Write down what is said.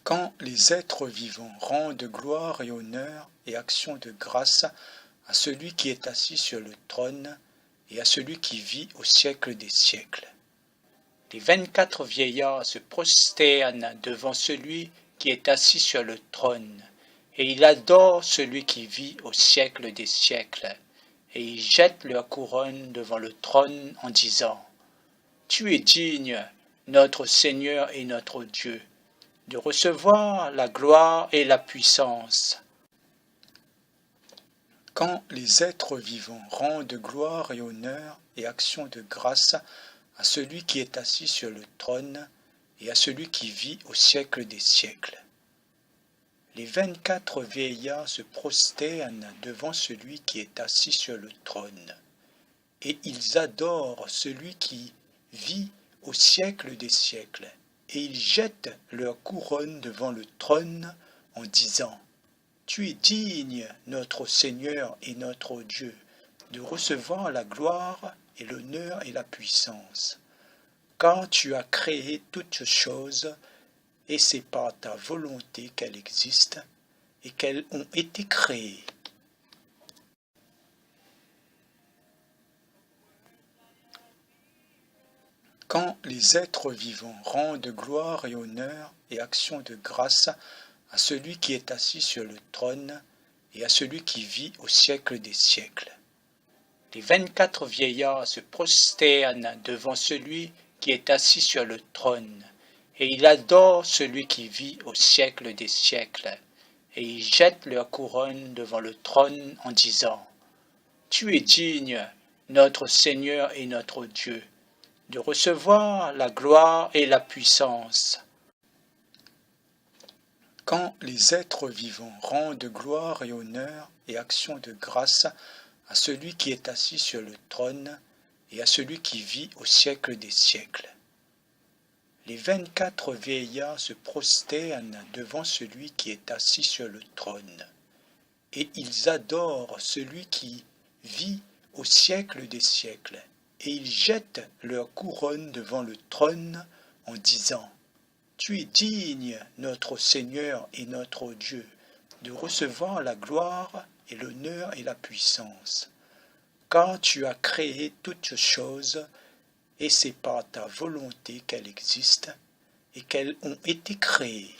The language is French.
Quand les êtres vivants rendent gloire et honneur et action de grâce à celui qui est assis sur le trône et à celui qui vit au siècle des siècles. Les 24 vieillards se prosternent devant celui qui est assis sur le trône, et ils adorent celui qui vit au siècle des siècles, et ils jettent leur couronne devant le trône en disant : Tu es digne, notre Seigneur et notre Dieu, de recevoir la gloire et la puissance. Quand les êtres vivants rendent gloire et honneur et action de grâce à celui qui est assis sur le trône et à celui qui vit au siècle des siècles. Les 24 vieillards se prosternent devant celui qui est assis sur le trône, et ils adorent celui qui vit au siècle des siècles, et ils jettent leur couronne devant le trône en disant : Tu es digne, notre Seigneur et notre Dieu, de recevoir la gloire et l'honneur et la puissance, car tu as créé toutes choses, et c'est par ta volonté qu'elles existent et qu'elles ont été créées. Quand les êtres vivants rendent gloire et honneur et action de grâce à celui qui est assis sur le trône et à celui qui vit au siècle des siècles. Les 24 vieillards se prosternent devant celui qui est assis sur le trône, et ils adorent celui qui vit au siècle des siècles, et ils jettent leur couronne devant le trône en disant : Tu es digne, notre Seigneur et notre Dieu, de recevoir la gloire et la puissance. Quand les êtres vivants rendent gloire et honneur et action de grâce à celui qui est assis sur le trône et à celui qui vit au siècle des siècles. Les 24 vieillards se prosternent devant celui qui est assis sur le trône, et ils adorent celui qui vit au siècle des siècles, et ils jettent leur couronne devant le trône en disant : Tu es digne, notre Seigneur et notre Dieu, de recevoir la gloire et l'honneur et la puissance, car tu as créé toutes choses, et c'est par ta volonté qu'elles existent et qu'elles ont été créées.